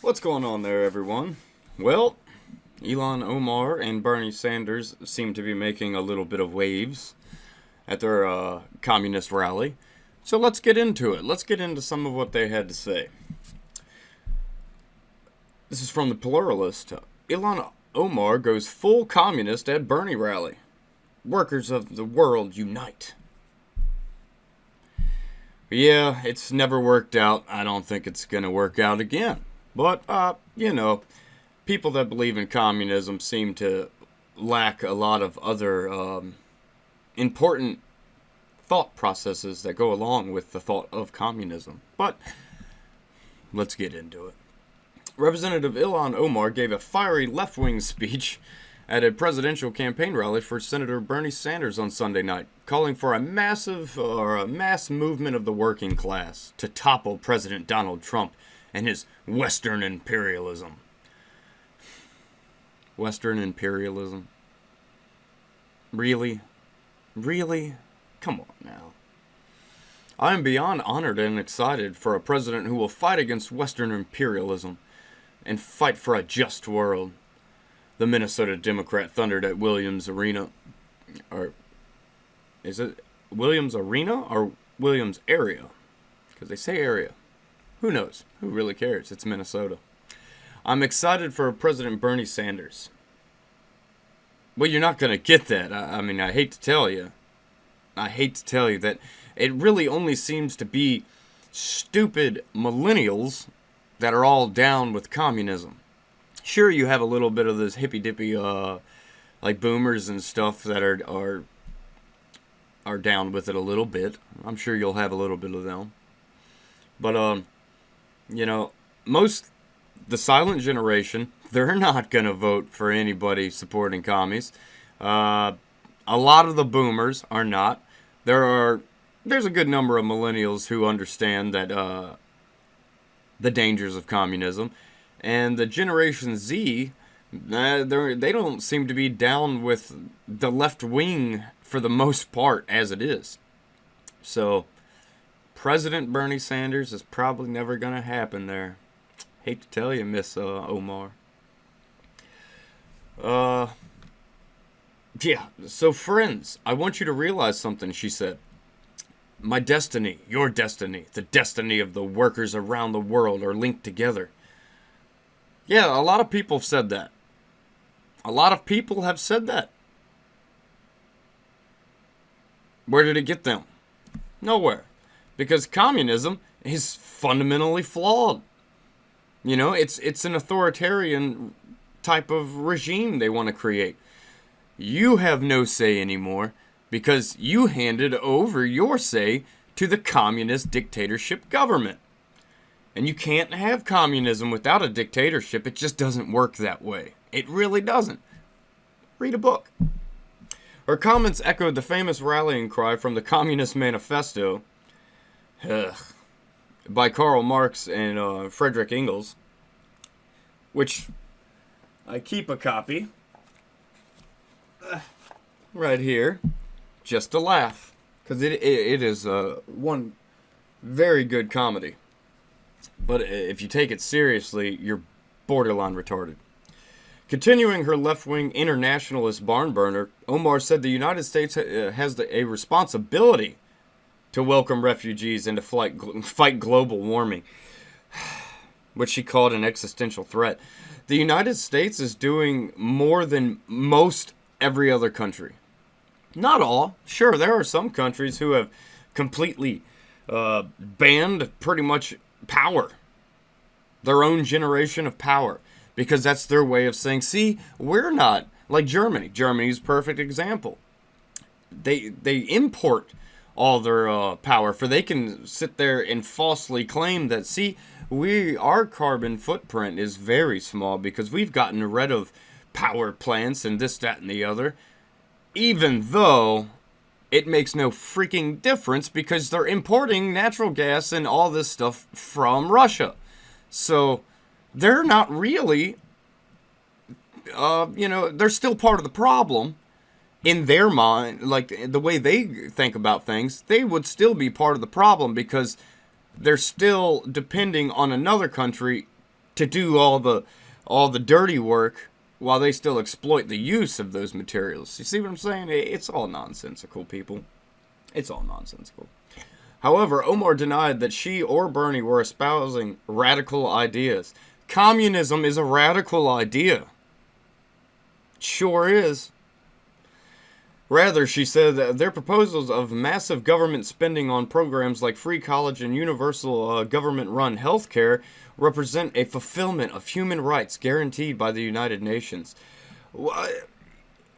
What's going on there, everyone? Well, Elon, Omar, and Bernie Sanders seem to be making a little bit of waves at their communist rally. So let's get into it. Let's get into some of what they had to say. This is from the Pluralist. Ilhan Omar goes full communist at Bernie rally. Workers of the world unite. Yeah, it's never worked out. I don't think it's going to work out again. But, people that believe in communism seem to lack a lot of other important thought processes that go along with the thought of communism. But let's get into it. Representative Ilhan Omar gave a fiery left-wing speech at a presidential campaign rally for Senator Bernie Sanders on Sunday night, calling for a mass movement of the working class to topple President Donald Trump and his Western imperialism. Western imperialism? Really? Really? Come on now. I am beyond honored and excited for a president who will fight against Western imperialism and fight for a just world. The Minnesota Democrat thundered at Williams Arena. Or is it Williams Arena or Williams Area? Because they say area. Who knows? Who really cares? It's Minnesota. I'm excited for President Bernie Sanders. Well, you're not going to get that. I hate to tell you. I hate to tell you that it really only seems to be stupid millennials that are all down with communism. Sure, you have a little bit of this hippy-dippy, like boomers and stuff that are down with it a little bit. I'm sure you'll have a little bit of them. But, the silent generation, they're not going to vote for anybody supporting commies. A lot of the boomers are not. There's a good number of millennials who understand that the dangers of communism. And the Generation Z, they don't seem to be down with the left wing for the most part as it is. So, President Bernie Sanders is probably never going to happen there. Hate to tell you, Miss Omar. Yeah, so friends, I want you to realize something, she said. My destiny, your destiny, the destiny of the workers around the world are linked together. Yeah, a lot of people have said that. A lot of people have said that. Where did it get them? Nowhere. Because communism is fundamentally flawed. It's an authoritarian type of regime they want to create. You have no say anymore because you handed over your say to the communist dictatorship government. And you can't have communism without a dictatorship. It just doesn't work that way. It really doesn't. Read a book. Her comments echoed the famous rallying cry from the Communist Manifesto by Karl Marx and Friedrich Engels, which I keep a copy right here just to laugh, because it is one very good comedy. But if you take it seriously, you're borderline retarded. Continuing her left-wing internationalist barn burner, Omar said the United States has a responsibility to welcome refugees and to fight global warming, which she called an existential threat. The United States is doing more than most every other country. Not all. Sure, there are some countries who have completely banned pretty much power, their own generation of power, because that's their way of saying, see, we're not like Germany. Germany's a perfect example. They import all their power, for they can sit there and falsely claim that, see, our carbon footprint is very small because we've gotten rid of power plants and this, that, and the other, even though it makes no freaking difference because they're importing natural gas and all this stuff from Russia. So they're not really, they're still part of the problem in their mind. Like the way they think about things, they would still be part of the problem because they're still depending on another country to do all the dirty work while they still exploit the use of those materials. You see what I'm saying? It's all nonsensical, people. It's all nonsensical. However, Omar denied that she or Bernie were espousing radical ideas. Communism is a radical idea. Sure is. Rather, she said that their proposals of massive government spending on programs like free college and universal government-run health care represent a fulfillment of human rights guaranteed by the United Nations. What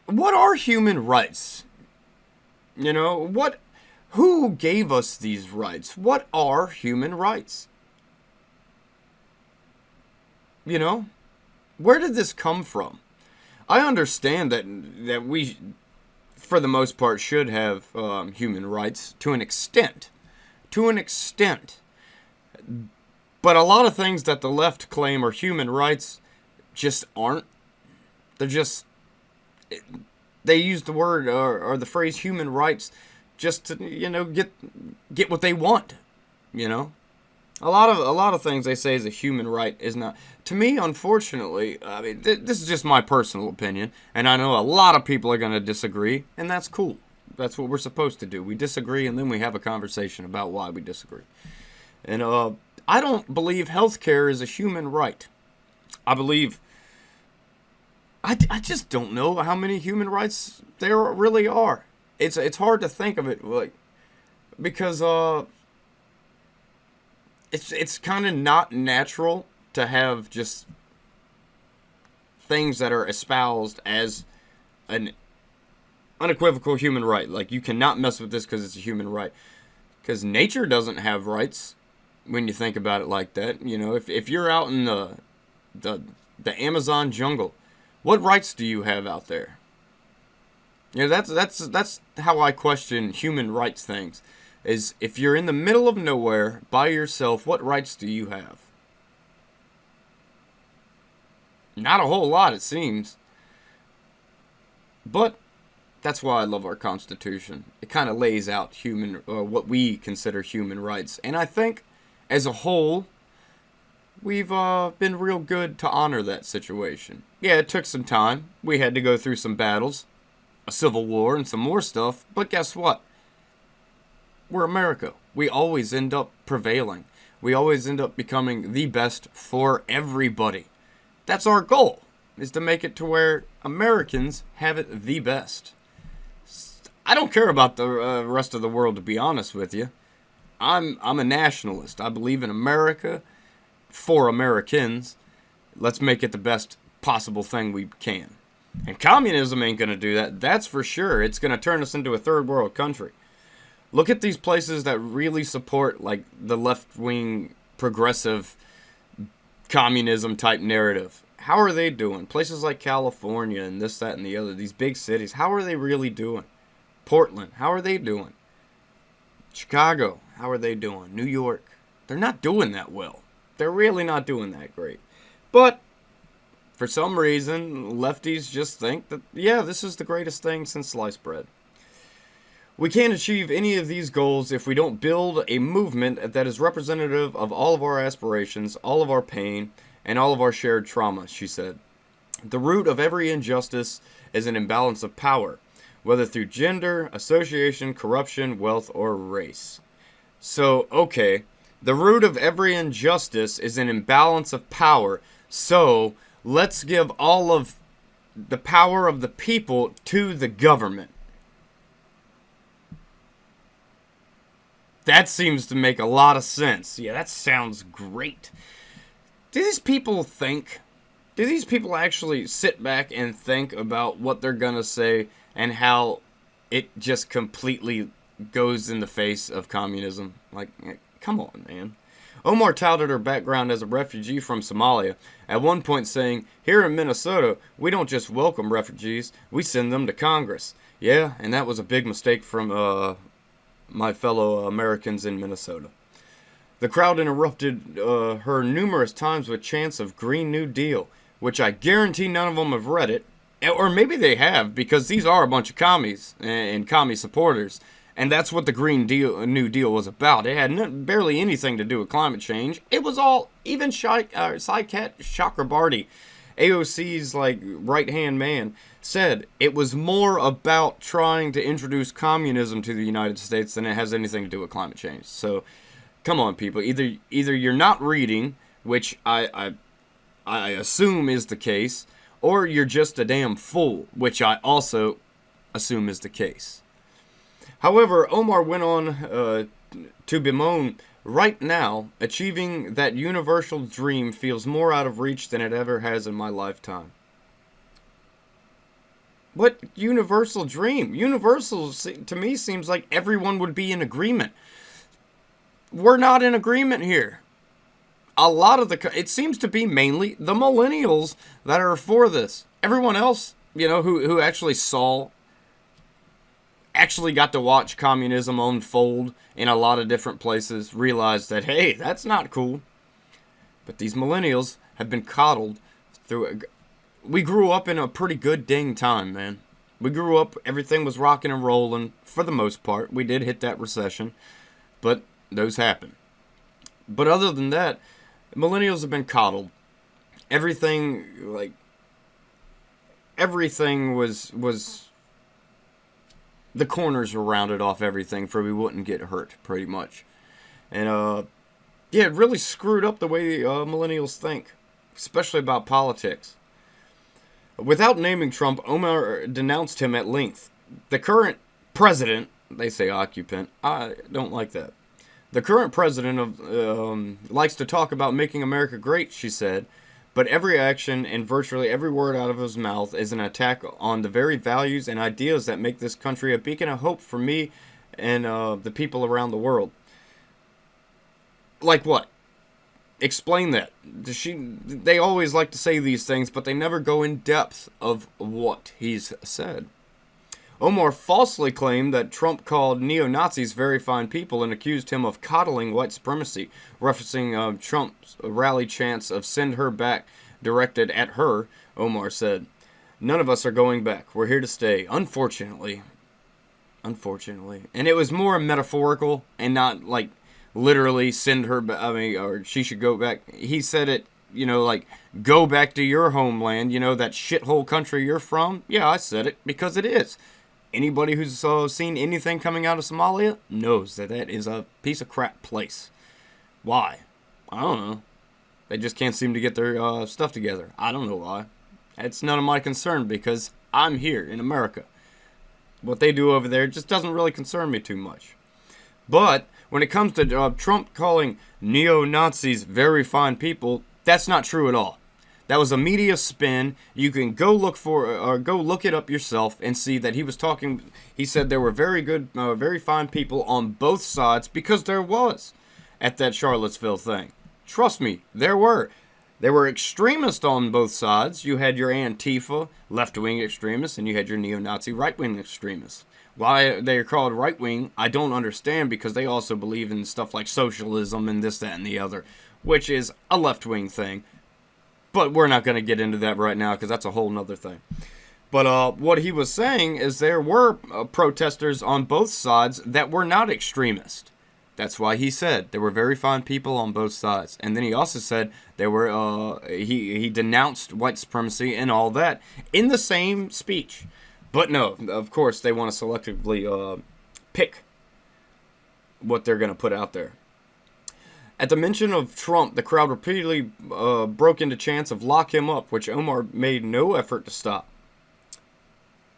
are human rights? You know, who gave us these rights? What are human rights? You know, where did this come from? I understand that we, for the most part, should have human rights to an extent. To an extent. But a lot of things that the left claim are human rights just aren't. They're just... They use the word or the phrase human rights just to, you know, get what they want, you know? A lot of things they say is a human right is not. To me, unfortunately, I mean, this is just my personal opinion, and I know a lot of people are going to disagree, and that's cool. That's what we're supposed to do. We disagree, and then we have a conversation about why we disagree. And I don't believe healthcare is a human right. I believe... I just don't know how many human rights there really are. It's hard to think of it, like, because it's kind of not natural to have just things that are espoused as an unequivocal human right. Like, you cannot mess with this because it's a human right. Because nature doesn't have rights when you think about it like that. You know, if you're out in the Amazon jungle, what rights do you have out there? You know, that's how I question human rights things. Is if you're in the middle of nowhere by yourself, what rights do you have? Not a whole lot, it seems. But that's why I love our Constitution. It kind of lays out what we consider human rights. And I think, as a whole, we've been real good to honor that situation. Yeah, it took some time. We had to go through some battles, a civil war, and some more stuff. But guess what? We're America. We always end up prevailing. We always end up becoming the best for everybody. That's our goal, is to make it to where Americans have it the best. I don't care about the rest of the world, to be honest with you. I'm a nationalist. I believe in America for Americans. Let's make it the best possible thing we can. And communism ain't going to do that. That's for sure. It's going to turn us into a third world country. Look at these places that really support, like, the left-wing progressive communism type narrative. How are they doing? Places like California and this, that, and the other, these big cities, how are they really doing? Portland, how are they doing? Chicago, how are they doing? New York, they're not doing that well. They're really not doing that great. But for some reason, lefties just think that, yeah, this is the greatest thing since sliced bread. We can't achieve any of these goals if we don't build a movement that is representative of all of our aspirations, all of our pain, and all of our shared trauma, she said. The root of every injustice is an imbalance of power, whether through gender, association, corruption, wealth, or race. So, okay, the root of every injustice is an imbalance of power, so let's give all of the power of the people to the government. That seems to make a lot of sense. Yeah, that sounds great. Do these people think? Do these people actually sit back and think about what they're going to say and how it just completely goes in the face of communism? Like, come on, man. Omar touted her background as a refugee from Somalia, at one point saying, "Here in Minnesota, we don't just welcome refugees, we send them to Congress." Yeah, and that was a big mistake from my fellow Americans in Minnesota. The crowd interrupted her numerous times with chants of Green New Deal, which I guarantee none of them have read it. Or maybe they have, because these are a bunch of commies and commie supporters. And that's what the New Deal was about. It had barely anything to do with climate change. It was all, even Syed Chakrabarti, AOC's like right-hand man, said it was more about trying to introduce communism to the United States than it has anything to do with climate change. So, come on, people. Either you're not reading, which I assume is the case, or you're just a damn fool, which I also assume is the case. However, Omar went on to bemoan, right now, achieving that universal dream feels more out of reach than it ever has in my lifetime. What universal dream? Universal, to me, seems like everyone would be in agreement. We're not in agreement here. A lot of it seems to be mainly the millennials that are for this. Everyone else, who actually got to watch communism unfold in a lot of different places, realized that, hey, that's not cool. But these millennials have been coddled through it. We grew up in a pretty good dang time, man. We grew up, everything was rocking and rolling for the most part. We did hit that recession, but those happen. But other than that, millennials have been coddled. Everything was the corners were rounded off everything for we wouldn't get hurt, pretty much. And, it really screwed up the way millennials think, especially about politics. Without naming Trump, Omar denounced him at length. The current president, they say occupant, I don't like that. The current president likes to talk about making America great, she said, but every action and virtually every word out of his mouth is an attack on the very values and ideas that make this country a beacon of hope for me and the people around the world. Like what? Explain that. They always like to say these things, but they never go in depth of what he's said. Omar falsely claimed that Trump called neo-Nazis very fine people and accused him of coddling white supremacy, referencing Trump's rally chants of "send her back" directed at her. Omar said, "None of us are going back. We're here to stay, unfortunately." Unfortunately. And it was more metaphorical and not like literally send her back, or she should go back. He said it, like, go back to your homeland, that shithole country you're from. Yeah, I said it because it is. Anybody who's seen anything coming out of Somalia knows that is a piece of crap place. Why? I don't know. They just can't seem to get their stuff together. I don't know why. It's none of my concern because I'm here in America. What they do over there just doesn't really concern me too much. But when it comes to Trump calling neo-Nazis very fine people, that's not true at all. That was a media spin. You can go look it up yourself and see that he was talking. He said there were very good, very fine people on both sides because there was at that Charlottesville thing. Trust me, there were. There were extremists on both sides. You had your Antifa, left-wing extremists, and you had your neo-Nazi right-wing extremists. Why they're called right-wing, I don't understand, because they also believe in stuff like socialism and this, that, and the other, which is a left-wing thing. But we're not going to get into that right now because that's a whole nother thing. But what he was saying is there were protesters on both sides that were not extremist. That's why he said there were very fine people on both sides. And then he also said there were he denounced white supremacy and all that in the same speech. But no, of course, they want to selectively pick what they're going to put out there. At the mention of Trump, the crowd repeatedly broke into chants of "lock him up," which Omar made no effort to stop.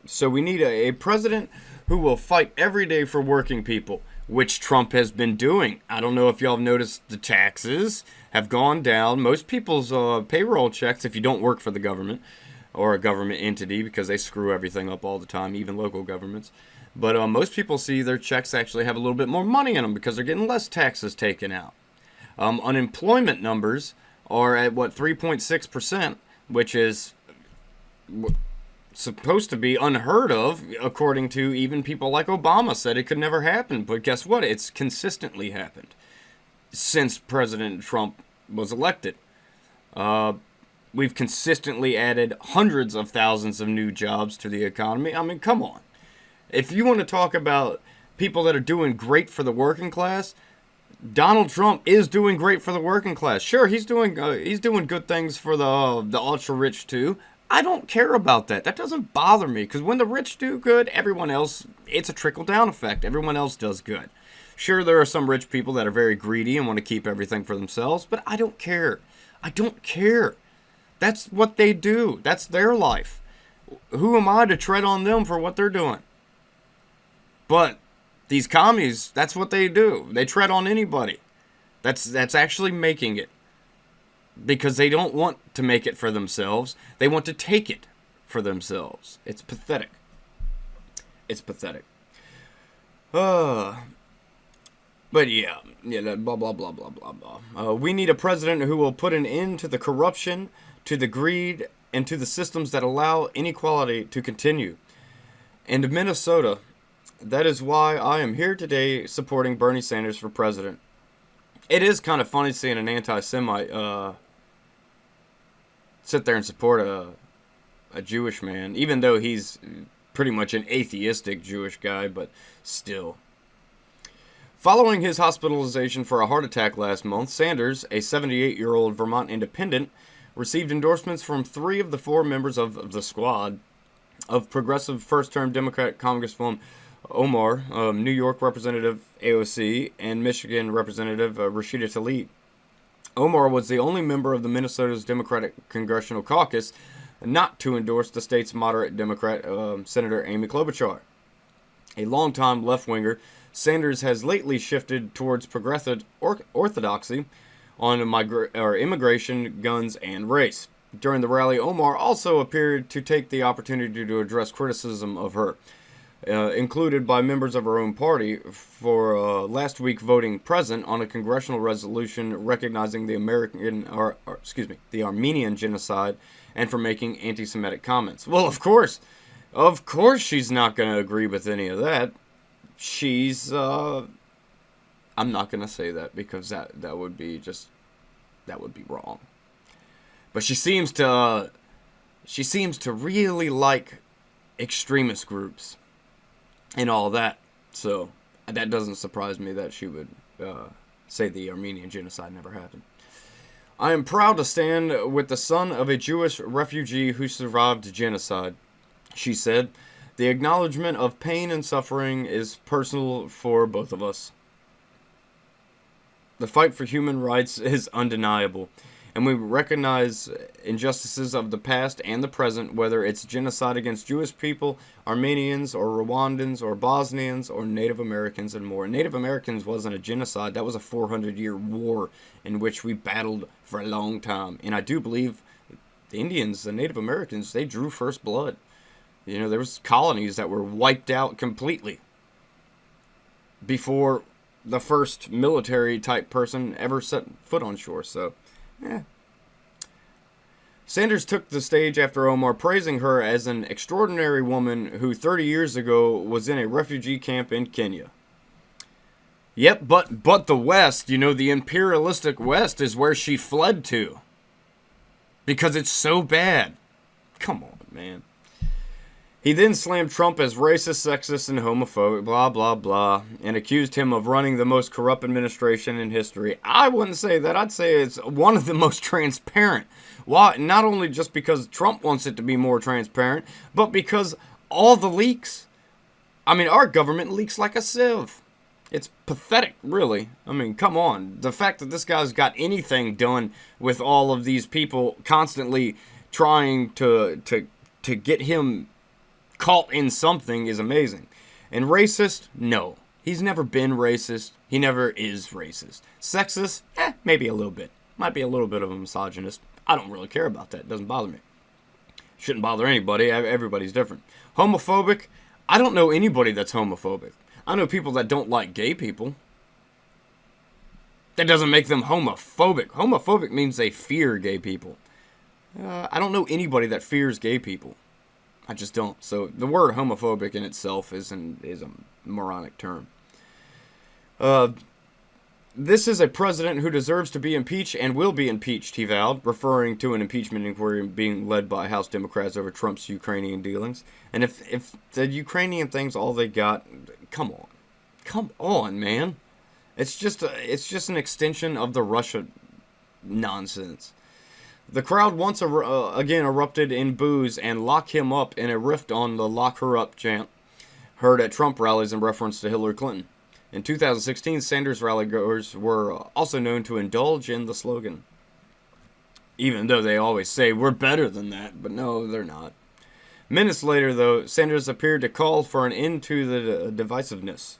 So we need a president who will fight every day for working people, which Trump has been doing. I don't know if y'all have noticed the taxes have gone down. Most people's payroll checks, if you don't work for the government or a government entity, because they screw everything up all the time, even local governments. But most people see their checks actually have a little bit more money in them because they're getting less taxes taken out. Unemployment numbers are at, 3.6%, which is supposed to be unheard of, according to even people like Obama said it could never happen. But guess what? It's consistently happened since President Trump was elected. We've consistently added hundreds of thousands of new jobs to the economy. I mean, come on. If you want to talk about people that are doing great for the working class, Donald Trump is doing great for the working class. Sure, he's doing good things for the ultra rich too. I don't care about that. That doesn't bother me, because when the rich do good, everyone else, it's a trickle down effect. Everyone else does good. Sure, there are some rich people that are very greedy and want to keep everything for themselves, but I don't care. I don't care. That's what they do. That's their life. Who am I to tread on them for what they're doing? But these commies, that's what they do. They tread on anybody. That's actually making it. Because they don't want to make it for themselves. They want to take it for themselves. It's pathetic. It's pathetic. But yeah, blah, blah, blah, blah, blah, blah. We need a president who will put an end to the corruption, to the greed, and to the systems that allow inequality to continue. And Minnesota, that is why I am here today supporting Bernie Sanders for president. It is kind of funny seeing an anti-Semite sit there and support a Jewish man, even though he's pretty much an atheistic Jewish guy, but still. Following his hospitalization for a heart attack last month, Sanders, a 78-year-old Vermont independent, received endorsements from 3 of the 4 members of the squad of progressive first-term Democrat Congresswoman Omar, New York Representative AOC, and Michigan Representative Rashida Tlaib. Omar was the only member of the Minnesota's Democratic Congressional Caucus not to endorse the state's moderate Democrat, Senator Amy Klobuchar. A longtime left-winger, Sanders has lately shifted towards progressive orthodoxy on immigration, guns, and race. During the rally, Omar also appeared to take the opportunity to address criticism of her, included by members of her own party, for last week voting present on a congressional resolution recognizing the the Armenian genocide, and for making anti-Semitic comments. Well, of course she's not going to agree with any of that. She's, I'm not going to say that, because that would be wrong. But she seems to really like extremist groups and all that. So that doesn't surprise me that she would say the Armenian genocide never happened. I am proud to stand with the son of a Jewish refugee who survived genocide, she said. The acknowledgement of pain and suffering is personal for both of us. The fight for human rights is undeniable, and we recognize injustices of the past and the present, whether it's genocide against Jewish people, Armenians, or Rwandans, or Bosnians, or Native Americans, and more. Native Americans wasn't a genocide. That was a 400-year war in which we battled for a long time. And I do believe the Indians, the Native Americans, they drew first blood. You know, there was colonies that were wiped out completely before the first military-type person ever set foot on shore. So, yeah. Sanders took the stage after Omar praising her as an extraordinary woman who 30 years ago was in a refugee camp in Kenya. Yep, but the West, you know, the imperialistic West is where she fled to. Because it's so bad. Come on, man. He then slammed Trump as racist, sexist, and homophobic, blah, blah, blah, and accused him of running the most corrupt administration in history. I wouldn't say that. I'd say it's one of the most transparent. Why? Not only just because Trump wants it to be more transparent, but because all the leaks. I mean, our government leaks like a sieve. It's pathetic, really. I mean, come on. The fact that this guy's got anything done with all of these people constantly trying to get him caught in something is amazing. And racist? No. He's never been racist. He never is racist. Sexist? Maybe a little bit. Might be a little bit of a misogynist. I don't really care about that. It doesn't bother me. Shouldn't bother anybody. Everybody's different. Homophobic? I don't know anybody that's homophobic. I know people that don't like gay people. That doesn't make them homophobic. Homophobic means they fear gay people. I don't know anybody that fears gay people. I just don't. So the word homophobic in itself is a moronic term. This is a president who deserves to be impeached and will be impeached, he vowed, referring to an impeachment inquiry being led by House Democrats over Trump's Ukrainian dealings. And if the Ukrainian thing's all they got, come on. Come on, man. It's just an extension of the Russia nonsense. The crowd once again erupted in boos and "lock him up" in a riff on the "lock her up" chant heard at Trump rallies in reference to Hillary Clinton. In 2016, Sanders rallygoers were also known to indulge in the slogan. Even though they always say, we're better than that, but no, they're not. Minutes later, though, Sanders appeared to call for an end to the divisiveness.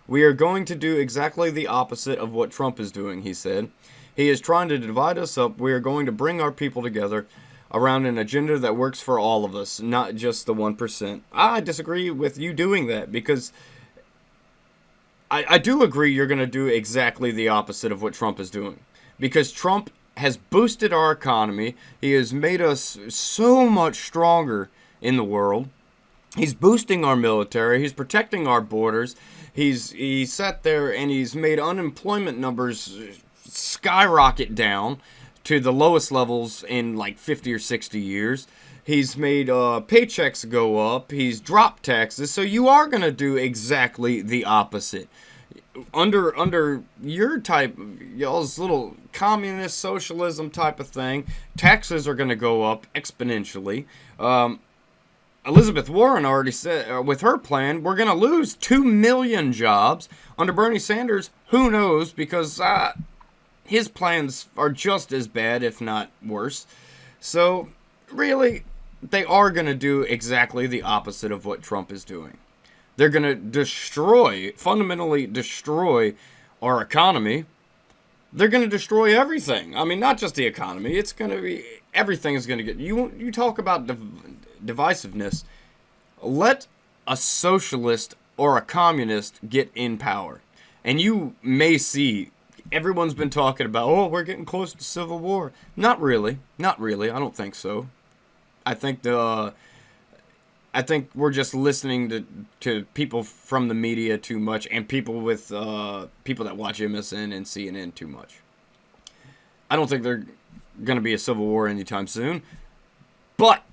"We are going to do exactly the opposite of what Trump is doing," he said. "He is trying to divide us up. We are going to bring our people together around an agenda that works for all of us, not just the 1%. I disagree with you doing that, because I do agree you're going to do exactly the opposite of what Trump is doing. Because Trump has boosted our economy. He has made us so much stronger in the world. He's boosting our military. He's protecting our borders. He sat there and he's made unemployment numbers skyrocket down to the lowest levels in like 50 or 60 years. He's made paychecks go up. He's dropped taxes. So you are going to do exactly the opposite. Under your type, y'all's little communist socialism type of thing, taxes are going to go up exponentially. Elizabeth Warren already said, with her plan, we're going to lose 2 million jobs. Under Bernie Sanders, who knows, because his plans are just as bad, if not worse. So, really, they are going to do exactly the opposite of what Trump is doing. They're going to fundamentally destroy our economy. They're going to destroy everything. I mean, not just the economy. It's going to be, everything is going to get, you talk about divisiveness. Let a socialist or a communist get in power. And you may see, everyone's been talking about, oh, we're getting close to civil war. Not really. Not really. I don't think so. I think we're just listening to people from the media too much, and people with people that watch MSN and CNN too much. I don't think there's going to be a civil war anytime soon. But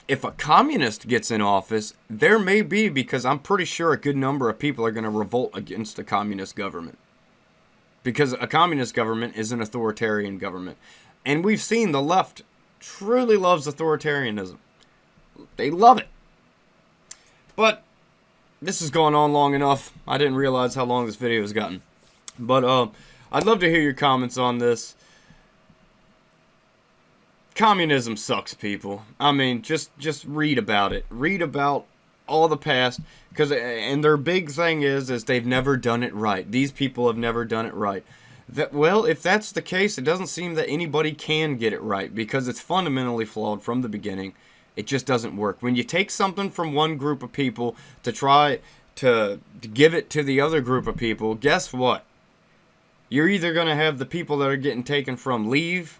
if a communist gets in office, there may be, because I'm pretty sure a good number of people are going to revolt against a communist government. Because a communist government is an authoritarian government. And we've seen the left truly loves authoritarianism. They love it. But this has gone on long enough. I didn't realize how long this video has gotten. But I'd love to hear your comments on this. Communism sucks, people. I mean, just read about it. Read about all the past. And their big thing is they've never done it right. These people have never done it right. Well, if that's the case, it doesn't seem that anybody can get it right, because it's fundamentally flawed from the beginning. It just doesn't work. When you take something from one group of people to try to give it to the other group of people, guess what? You're either going to have the people that are getting taken from leave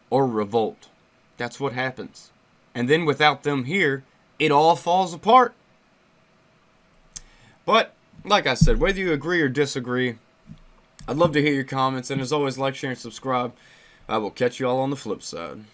or revolt. That's what happens. And then without them here, it all falls apart. But, like I said, whether you agree or disagree, I'd love to hear your comments. And as always, like, share, and subscribe. I will catch you all on the flip side.